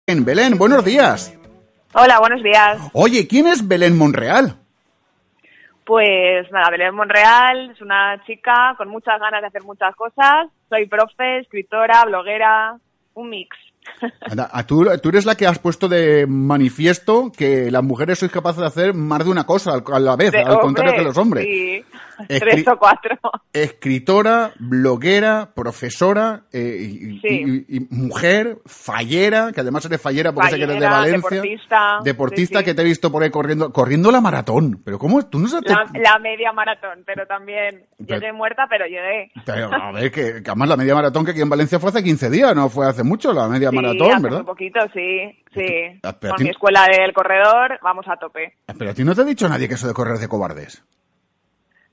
Belén, buenos días. Hola, buenos días. Oye, ¿quién es Belén Monreal? Pues nada, Belén Monreal es una chica con muchas ganas de hacer muchas cosas. Soy profe, escritora, bloguera, un mix. Anda, tú eres la que has puesto de manifiesto que las mujeres sois capaces de hacer más de una cosa a la vez, al contrario que los hombres. Sí, 3 o 4. Escritora, bloguera, profesora y mujer, fallera, que además eres fallera porque sé que eres de Valencia. Deportista sí. Que te he visto por ahí corriendo la maratón. Pero ¿cómo? Tú no sabes. La media maratón, pero también llegué muerta, pero llegué. Pero a ver, que además la media maratón que aquí en Valencia fue hace 15 días, no fue hace mucho la media maratón, hace ¿verdad? Un poquito, sí. Con mi escuela del corredor vamos a tope. Pero a ti no te ha dicho nadie que eso de correr de cobardes.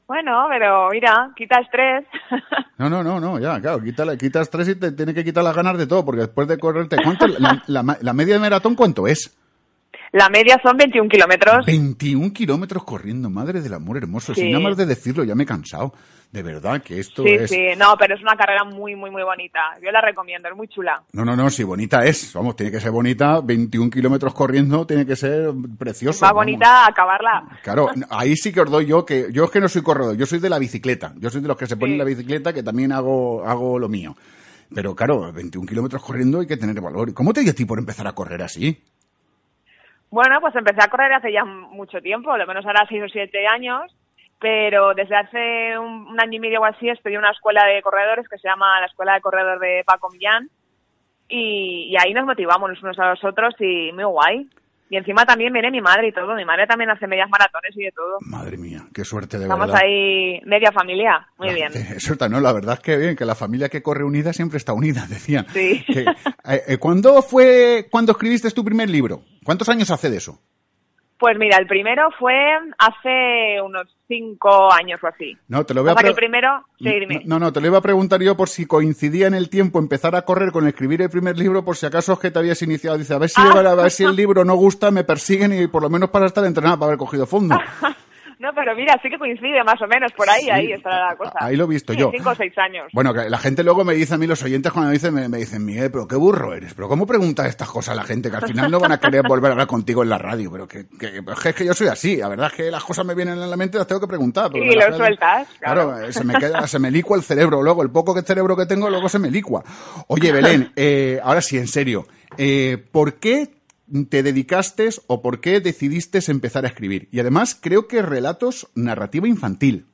Bueno, pero mira, quita estrés. No, ya, claro, quita estrés y te tiene que quitar las ganas de todo, porque después de correrte, ¿cuánto la media de maratón cuánto es? La media son 21 kilómetros. 21 kilómetros corriendo, madre del amor hermoso. Sí. Sin nada más de decirlo, ya me he cansado. De verdad que esto es... Sí, no, pero es una carrera muy, muy, muy bonita. Yo la recomiendo, es muy chula. No, sí, bonita es. Vamos, tiene que ser bonita. 21 kilómetros corriendo tiene que ser precioso. Va bonita acabarla. Claro, ahí sí que os doy yo es que no soy corredor, yo soy de la bicicleta. Yo soy de los que se ponen la bicicleta, que también hago lo mío. Pero claro, 21 kilómetros corriendo hay que tener valor. ¿Cómo te dio a ti por empezar a correr así? Bueno, pues empecé a correr hace ya mucho tiempo, lo menos ahora 6 o 7 años, pero desde hace un año y medio o así estoy en una escuela de corredores que se llama la Escuela de Corredor de Paco Millán y ahí nos motivamos los unos a los otros y muy guay. Y encima también viene mi madre y todo, mi madre también hace medias maratones y de todo. Madre mía, qué suerte de Estamos verdad. Estamos ahí media familia, muy bien. Eso no, la verdad es que bien, que la familia que corre unida siempre está unida, decían. Sí. ¿Cuándo escribiste tu primer libro? ¿Cuántos años hace de eso? Pues mira, el primero fue hace unos 5 años o así. No, te lo voy a el primero, sí, dime. No, te lo iba a preguntar yo por si coincidía en el tiempo empezar a correr con escribir el primer libro, por si acaso es que te habías iniciado. Dice, a ver si el libro no gusta, me persiguen y por lo menos para estar entrenado, para haber cogido fondo. No, pero mira, sí que coincide más o menos por ahí, sí, ahí está la cosa. Ahí lo he visto yo. 5 o 6 años. Bueno, que la gente luego me dice a mí, los oyentes cuando me dicen, Miguel, pero qué burro eres, pero ¿cómo preguntas estas cosas a la gente? Que al final no van a querer volver a hablar contigo en la radio, pero es que yo soy así, la verdad es que las cosas me vienen en la mente y las tengo que preguntar. Y lo sueltas, claro. Se me licua el cerebro luego, el poco cerebro que tengo luego se me licua. Oye, Belén, ahora sí, en serio, ¿por qué te dedicaste o por qué decidiste empezar a escribir? Y además creo que relatos narrativa infantil.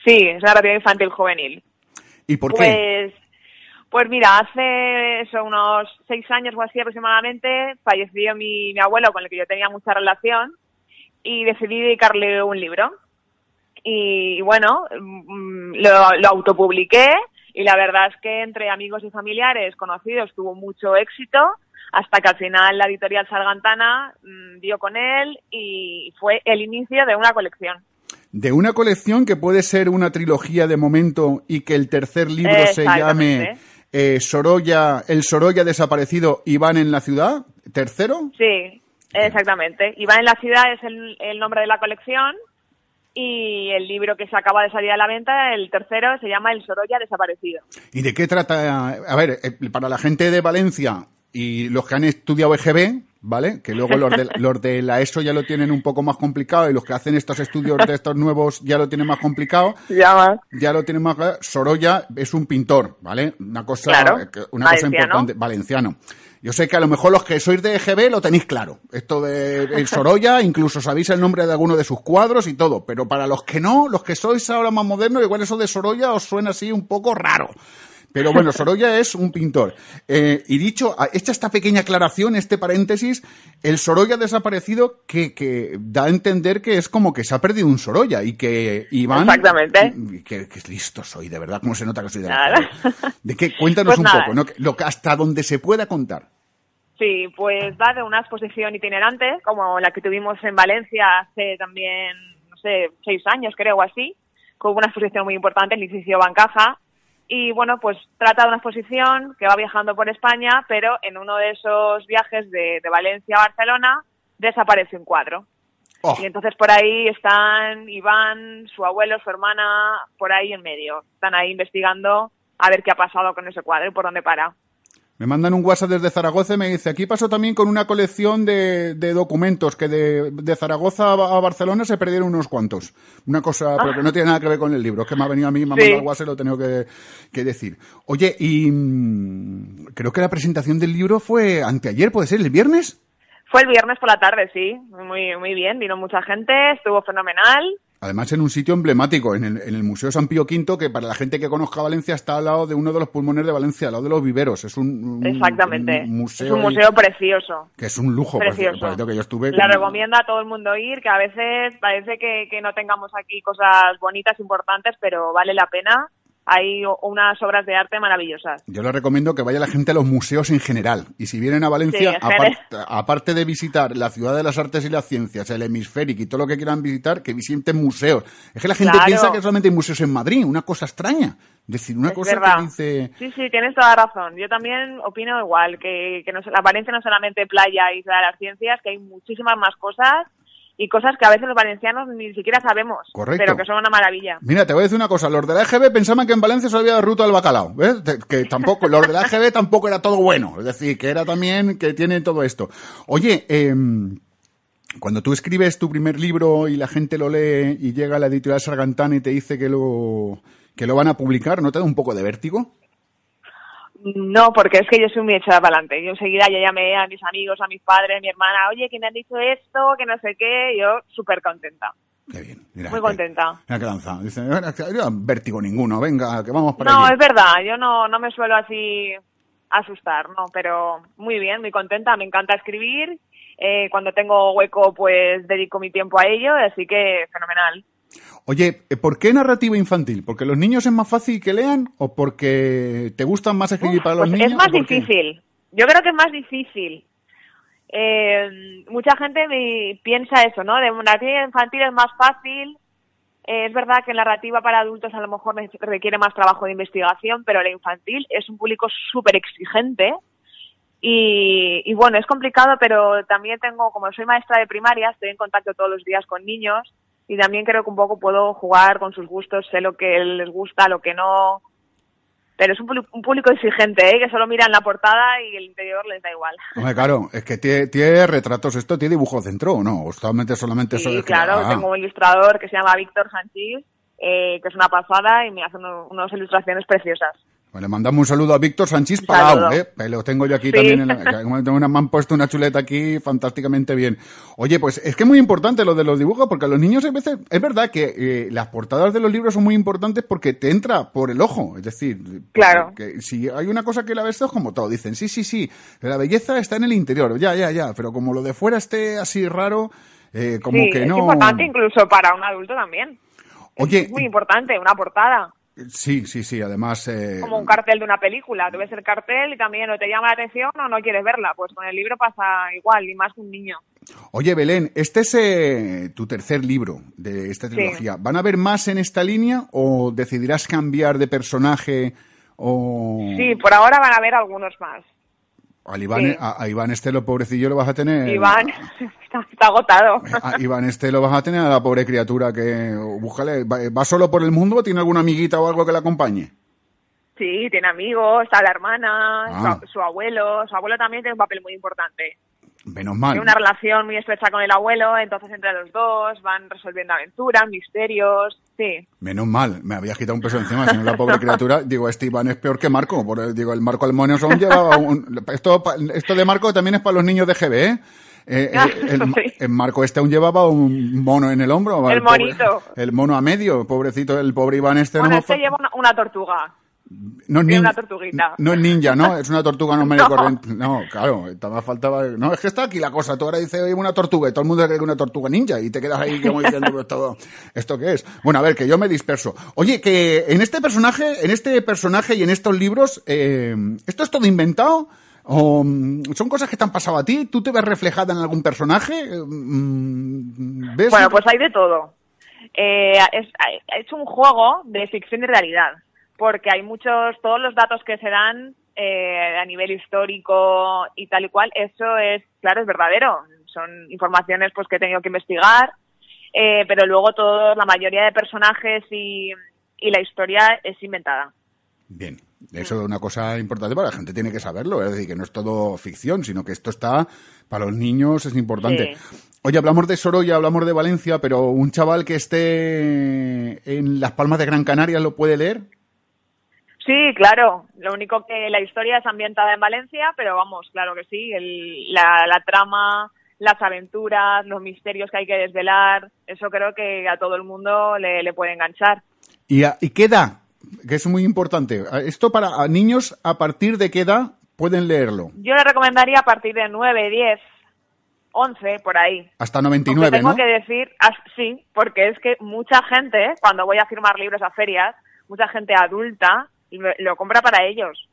Sí, es narrativa infantil juvenil. ¿Y por qué? Pues mira, hace unos 6 años o así aproximadamente falleció mi abuelo, con el que yo tenía mucha relación, y decidí dedicarle un libro. Y bueno, lo autopubliqué y la verdad es que entre amigos y familiares conocidos tuvo mucho éxito, hasta que al final la editorial Sargantana dio con él y fue el inicio de una colección. De una colección que puede ser una trilogía de momento y que el tercer libro se llame El Sorolla desaparecido, Iván en la ciudad, ¿tercero? Sí, exactamente. Iván en la ciudad es el nombre de la colección y el libro que se acaba de salir a la venta, el tercero, se llama El Sorolla desaparecido. ¿Y de qué trata? A ver, para la gente de Valencia y los que han estudiado EGB, ¿vale? Que luego los de la ESO ya lo tienen un poco más complicado y los que hacen estos estudios de estos nuevos ya lo tienen más complicado. Ya lo tienen más... Sorolla es un pintor, ¿vale? Una cosa importante, valenciano. Yo sé que a lo mejor los que sois de EGB lo tenéis claro. Esto de el Sorolla, incluso sabéis el nombre de alguno de sus cuadros y todo. Pero para los que no, los que sois ahora más modernos, igual eso de Sorolla os suena así un poco raro. Pero bueno, Sorolla es un pintor. Y dicho, hecha esta pequeña aclaración, este paréntesis, el Sorolla desaparecido que da a entender que es como que se ha perdido un Sorolla y que Iván... Exactamente. Que listo soy, de verdad, cómo se nota que soy de la... ¿De qué? Cuéntanos pues un poco, ¿no? Hasta donde se pueda contar. Sí, pues va de una exposición itinerante, como la que tuvimos en Valencia hace también, 6 años creo o así, con una exposición muy importante, el edificio Bancaja. Y bueno, pues trata de una exposición que va viajando por España, pero en uno de esos viajes de Valencia a Barcelona desaparece un cuadro. Oh. Y entonces por ahí están Iván, su abuelo, su hermana, por ahí en medio. Están ahí investigando a ver qué ha pasado con ese cuadro y por dónde para. Me mandan un WhatsApp desde Zaragoza y me dice, aquí pasó también con una colección de documentos, que de Zaragoza a Barcelona se perdieron unos cuantos. Una cosa, pero que no tiene nada que ver con el libro, es que me ha venido a mí, me ha mandado el WhatsApp y lo he tenido que decir. Oye, y creo que la presentación del libro fue anteayer, ¿puede ser? ¿El viernes? Fue el viernes por la tarde, sí. Muy, muy bien, vino mucha gente, estuvo fenomenal. Además, en un sitio emblemático, en el Museo San Pío V, que para la gente que conozca Valencia está al lado de uno de los pulmones de Valencia, al lado de los viveros. Es Exactamente. Un museo. Es un museo precioso. Que es un lujo. Precioso. Por que yo estuve. Le recomiendo a todo el mundo ir, que a veces parece que no tengamos aquí cosas bonitas, importantes, pero vale la pena. Hay unas obras de arte maravillosas. Yo les recomiendo que vaya la gente a los museos en general. Y si vienen a Valencia, sí, aparte de visitar la Ciudad de las Artes y las Ciencias, el Hemisférico y todo lo que quieran visitar, que visiten museos. Es que la gente piensa que solamente hay museos en Madrid, una cosa extraña. Es decir, una cosa verdad. que dice... Sí, tienes toda la razón. Yo también opino igual, que la Valencia no es solamente playa y Ciudad de las Ciencias, que hay muchísimas más cosas. Y cosas que a veces los valencianos ni siquiera sabemos. Correcto. Pero que son una maravilla. Mira, te voy a decir una cosa. Los de la EGB pensaban que en Valencia solo había ruta del bacalao. ¿Ves? Que tampoco, los de la EGB tampoco era todo bueno. Es decir, que era también, que tiene todo esto. Oye, cuando tú escribes tu primer libro y la gente lo lee y llega a la editorial Sargantana y te dice que lo van a publicar, ¿no te da un poco de vértigo? No, porque es que yo soy muy echada para adelante. Yo enseguida ya llamé a mis amigos, a mis padres, a mi hermana, oye, que me han dicho esto, que no sé qué, yo súper contenta. Qué bien. Mira, muy contenta. Mira qué lanza. Dice, vértigo ninguno, venga, que vamos para No, allí. es verdad, yo no me suelo así asustar, no, pero muy bien, muy contenta, me encanta escribir. Cuando tengo hueco, pues dedico mi tiempo a ello, así que fenomenal. Oye, ¿por qué narrativa infantil? ¿Porque los niños es más fácil que lean o porque te gustan más escribir para los niños? Es más difícil. Yo creo que es más difícil. Mucha gente piensa eso, ¿no? De narrativa infantil es más fácil. Es verdad que narrativa para adultos a lo mejor requiere más trabajo de investigación, pero la infantil es un público súper exigente. Y bueno, es complicado, pero también como soy maestra de primaria, estoy en contacto todos los días con niños. Y también creo que un poco puedo jugar con sus gustos, sé lo que les gusta, lo que no. Pero es un público exigente, que solo miran la portada y el interior les da igual. Hombre, claro, es que tiene retratos, ¿esto tiene dibujos dentro o no? ¿O solamente sí, eso? Claro, tengo un ilustrador que se llama Víctor Sanchís, que es una pasada y me hace unas ilustraciones preciosas. Pues le mandamos un saludo a Víctor Sanchís Palau, lo tengo yo aquí también. Me han puesto una chuleta aquí fantásticamente bien. Oye, pues es que es muy importante lo de los dibujos, porque a los niños a veces, es verdad que las portadas de los libros son muy importantes porque te entra por el ojo. Es decir, claro, que si hay una cosa que la ves, es como todo. Dicen, sí, la belleza está en el interior, ya, pero como lo de fuera esté así raro, como que no... es importante incluso para un adulto también. Oye, es muy importante, una portada. Sí, además... Como un cartel de una película, tú ves el cartel y también o te llama la atención o no quieres verla, pues con el libro pasa igual, y más que un niño. Oye, Belén, este es tu tercer libro de esta trilogía. Sí. ¿Van a haber más en esta línea o decidirás cambiar de personaje o...? Sí, por ahora van a haber algunos más. A Iván lo pobrecillo, lo vas a tener... Iván está agotado. A Iván lo vas a tener, a la pobre criatura que... Búscale, ¿va solo por el mundo o tiene alguna amiguita o algo que la acompañe? Sí, tiene amigos, está la hermana, su abuelo. Su abuelo también tiene un papel muy importante. Menos mal. Tiene una relación muy estrecha con el abuelo, entonces entre los dos van resolviendo aventuras, misterios, sí. Menos mal, me habías quitado un peso encima, si no la pobre criatura, digo, este Iván es peor que Marco, el Marco Almonso llevaba esto de Marco también es para los niños de GB, ¿eh? El Marco aún llevaba un mono en el hombro. El monito. El mono a medio, pobrecito, el pobre Iván Bueno, lleva una tortuga. No es una tortuguita. No es ninja, ¿no? Es una tortuga no medio corriente. No, claro, faltaba... No, es que está aquí la cosa. Tú ahora dices, oye, una tortuga, y todo el mundo cree que es una tortuga ninja, y te quedas ahí como diciendo, pues, ¿esto qué es? Bueno, a ver, que yo me disperso. Oye, que en este personaje y en estos libros, ¿esto es todo inventado? ¿O son cosas que te han pasado a ti? ¿Tú te ves reflejada en algún personaje? ¿Ves? Bueno, pues hay de todo. He hecho un juego de ficción y realidad, porque hay todos los datos que se dan a nivel histórico y tal y cual, eso es verdadero. Son informaciones pues que he tenido que investigar, pero luego la mayoría de personajes y la historia es inventada. Bien. Eso es una cosa importante para la gente, tiene que saberlo. Es decir, que no es todo ficción, sino que esto está para los niños, es importante. Sí. Oye, hablamos de Sorolla, hablamos de Valencia, pero un chaval que esté en Las Palmas de Gran Canaria, ¿lo puede leer? Sí, claro. Lo único que la historia es ambientada en Valencia, pero vamos, claro que sí. La trama, las aventuras, los misterios que hay que desvelar, eso creo que a todo el mundo le puede enganchar. ¿Y qué edad? Que es muy importante. Esto para niños, ¿a partir de qué edad pueden leerlo? Yo le recomendaría a partir de 9, 10, 11, por ahí. Hasta 99, tengo ¿no? que decir, sí, porque es que mucha gente, cuando voy a firmar libros a ferias, mucha gente adulta lo compra para ellos.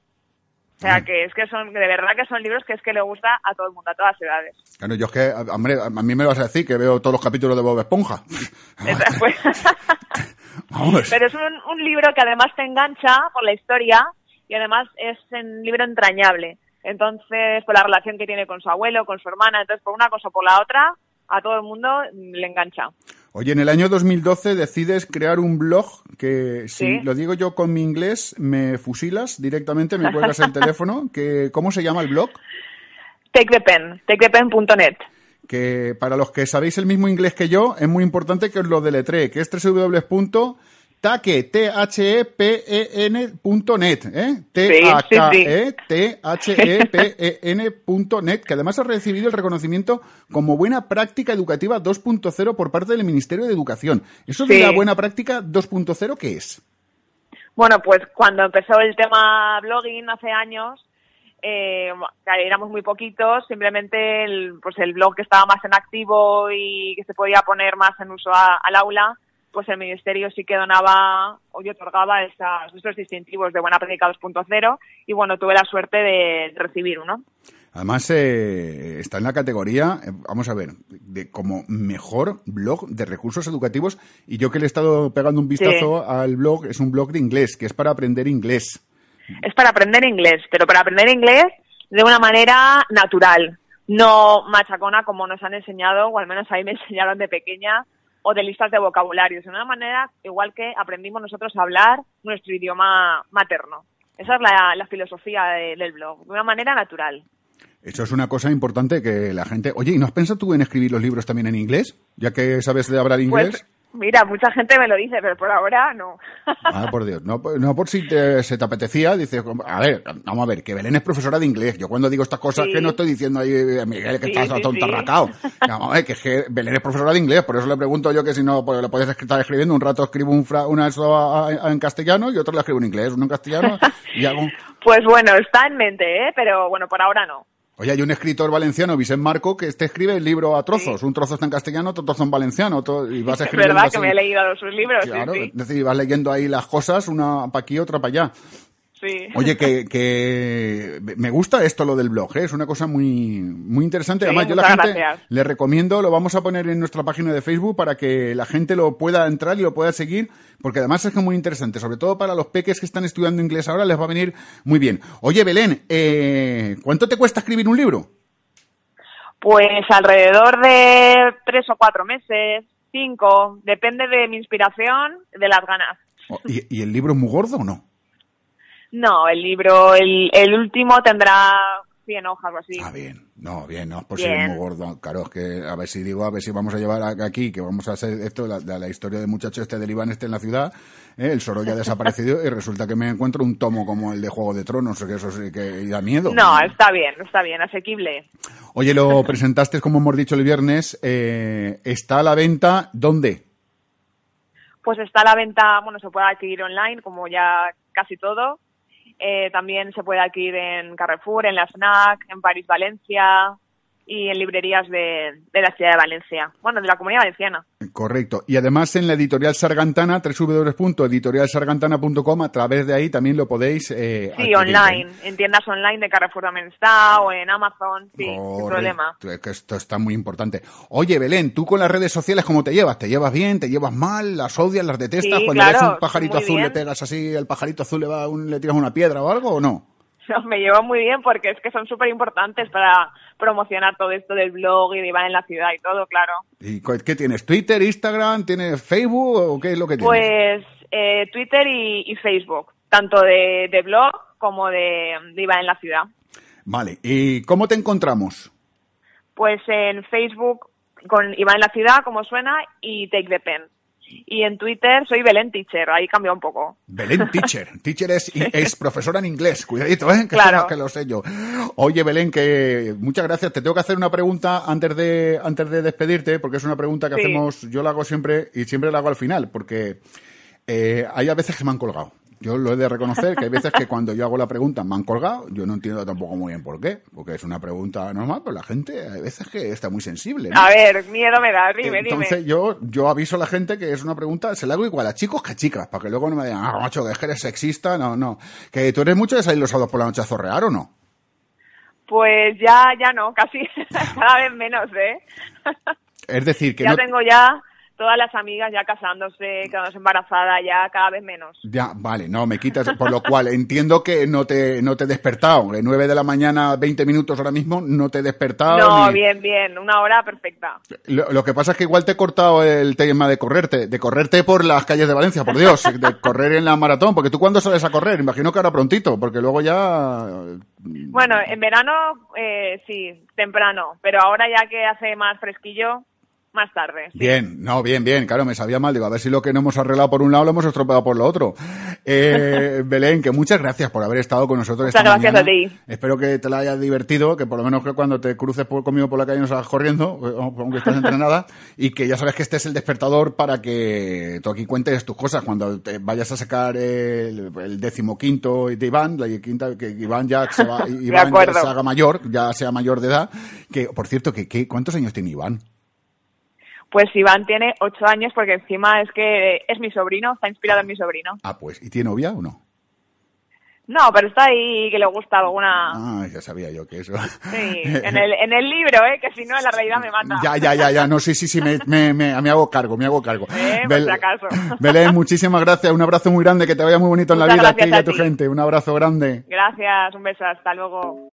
O sea, que es que son, de verdad que son libros que es que le gusta a todo el mundo, a todas las edades. Claro, yo es que, hombre, a mí me vas a decir que veo todos los capítulos de Bob Esponja. Vamos. Pero es un libro que además te engancha por la historia y además es un libro entrañable. Entonces, por la relación que tiene con su abuelo, con su hermana, entonces por una cosa o por la otra, a todo el mundo le engancha. Oye, en el año 2012 decides crear un blog que, si lo digo yo con mi inglés, me fusilas directamente, me cuelgas el teléfono. ¿Cómo se llama el blog? takethepen.net. Que para los que sabéis el mismo inglés que yo, es muy importante que os lo deletree, que es www.takethepen.net, Takethepen.net, que además ha recibido el reconocimiento como Buena Práctica Educativa 2.0 por parte del Ministerio de Educación. ¿Eso de la Buena Práctica 2.0 qué es? Bueno, pues cuando empezó el tema blogging hace años, éramos muy poquitos, simplemente el blog que estaba más en activo y que se podía poner más en uso al aula, pues el Ministerio sí que donaba y otorgaba estos distintivos de Buena Práctica 2.0 y bueno, tuve la suerte de recibir uno. Además, está en la categoría, vamos a ver, de como mejor blog de recursos educativos, y yo que le he estado pegando un vistazo al blog, es un blog de inglés, que es para aprender inglés. Es para aprender inglés, pero para aprender inglés de una manera natural, no machacona como nos han enseñado, o al menos a mí me enseñaron de pequeña, o de listas de vocabularios, de una manera igual que aprendimos nosotros a hablar nuestro idioma materno. Esa es la filosofía del blog, de una manera natural. Eso es una cosa importante que la gente... Oye, ¿y no has pensado tú en escribir los libros también en inglés? Ya que sabes de hablar inglés. Pues, mira, mucha gente me lo dice, pero por ahora no. Ah, por Dios. No por si se te apetecía, dices, a ver, vamos a ver, que Belén es profesora de inglés. Yo cuando digo estas cosas, que no estoy diciendo ahí, Miguel, que estás atontarracao. Vamos a ver, que Belén es profesora de inglés, por eso le pregunto yo que si no, pues lo puedes estar escribiendo. Un rato escribo una en castellano y otro lo escribo en inglés, uno en castellano y hago... Pues bueno, está en mente, pero bueno, por ahora no. Oye, hay un escritor valenciano, Vicent Marco, que escribe el libro a trozos. Sí. Un trozo está en castellano, otro trozo en valenciano. Y vas escribiendo. Es verdad así. Que me he leído sus libros. Claro, sí. Es decir, vas leyendo ahí las cosas, una para aquí, otra para allá. Sí. Oye, que me gusta esto, lo del blog, ¿eh? Es una cosa muy interesante. Sí, además, yo a la gente gracias. le recomiendo, lo vamos a poner en nuestra página de Facebook para que la gente lo pueda entrar y lo pueda seguir, porque además es que es muy interesante, sobre todo para los peques que están estudiando inglés ahora, les va a venir muy bien. Oye, Belén, ¿cuánto te cuesta escribir un libro? Pues alrededor de 3 o 4 meses, 5, depende de mi inspiración, de las ganas. ¿Y el libro es muy gordo o no? No, el libro, el último tendrá 100 hojas o así. Ah, bien, no es por ser muy gordo. Claro, es que a ver si vamos a llevar aquí, que vamos a hacer esto, la historia del muchacho del Iván en la ciudad, el Sorolla ha desaparecido y resulta que me encuentro un tomo como el de Juego de Tronos, que eso sí que da miedo. No, está bien, asequible. Oye, lo presentaste, como hemos dicho el viernes, está a la venta, ¿dónde? Pues está a la venta, se puede adquirir online, como ya casi todo. También se puede adquirir en Carrefour, en la FNAC, en París, Valencia y en librerías de la ciudad de Valencia, de la Comunidad Valenciana. Correcto. Y además en la editorial Sargantana, www.editorialsargantana.com, a través de ahí también lo podéis adquirir, online, en tiendas online de Carrefour también está, o en Amazon, sí, correcto, sin problema. Es que esto está muy importante. Oye, Belén, ¿tú con las redes sociales cómo te llevas? ¿Te llevas bien? ¿Te llevas mal? ¿Las odias? ¿Las detestas? Sí, Cuando claro, ves un pajarito azul bien. le pegas así, el pajarito azul le tiras una piedra o algo, ¿o no? No, me llevo muy bien porque es que son súper importantes para promocionar todo esto del blog y de Iván en la ciudad y todo, claro. ¿Y qué tienes? ¿Twitter, Instagram? ¿Tienes Facebook o qué es lo que tienes? Pues Twitter y Facebook. tanto de blog como de Iván en la ciudad. Vale, ¿y cómo te encontramos? Pues en Facebook con Iván en la ciudad, como suena, y Take the Pen. Y en Twitter soy Belén Teacher, ahí cambia un poco. Belén Teacher. Teacher es profesora en inglés. Cuidadito, ¿eh? Claro. Que lo sé yo. Oye, Belén, que muchas gracias. Te tengo que hacer una pregunta antes de despedirte, porque es una pregunta que hacemos, yo la hago siempre y siempre la hago al final, porque hay a veces que me han colgado. Yo lo he de reconocer, que hay veces que cuando yo hago la pregunta me han colgado, yo no entiendo tampoco muy bien por qué, porque es una pregunta normal, pero la gente hay veces que está muy sensible, ¿no? A ver, miedo me da, dime. Entonces yo aviso a la gente que es una pregunta, se la hago igual a chicos que a chicas, para que luego no me digan, macho, que eres sexista, no. Que tú eres mucho de salir los sábados por la noche a zorrear, ¿o no? Pues ya no, casi cada vez menos, ¿eh? Es decir, que ya no... tengo ya todas las amigas ya casándose, quedándose embarazadas, ya cada vez menos. Ya, vale, no, me quitas, por lo cual entiendo que no te he despertado, de 9 de la mañana, 20 minutos ahora mismo, no te he despertado. No, bien, una hora perfecta. Lo que pasa es que igual te he cortado el tema de correrte por las calles de Valencia, por Dios, de correr en la maratón, porque tú ¿cuándo sales a correr? Imagino que ahora prontito, porque luego ya... Bueno, en verano sí, temprano, pero ahora ya que hace más fresquillo... Más tarde. Sí. Bien, claro, me sabía mal, digo, a ver si lo que no hemos arreglado por un lado lo hemos estropeado por lo otro. Belén, que muchas gracias por haber estado con nosotros esta mañana. Muchas gracias a ti. Espero que te la hayas divertido, que por lo menos que cuando te cruces conmigo por la calle no salgas corriendo, aunque estés entrenada, y que ya sabes que este es el despertador para que tú aquí cuentes tus cosas cuando te vayas a sacar el 15º de Iván, que Iván ya se va, Iván ya se haga mayor, ya sea mayor de edad, que, por cierto, ¿cuántos años tiene Iván? Pues Iván tiene 8 años porque encima es que es mi sobrino, está inspirado en mi sobrino. Ah, pues, ¿y tiene novia o no? No, pero está ahí que le gusta alguna... Ah, ya sabía yo que eso... Sí, en el libro, que si no en la realidad me mata. Ya, no, sí, me hago cargo. Por si acaso. Belén, muchísimas gracias, un abrazo muy grande, que te vaya muy bonito en la vida a ti y a tu gente, un abrazo grande. Gracias, un beso, hasta luego.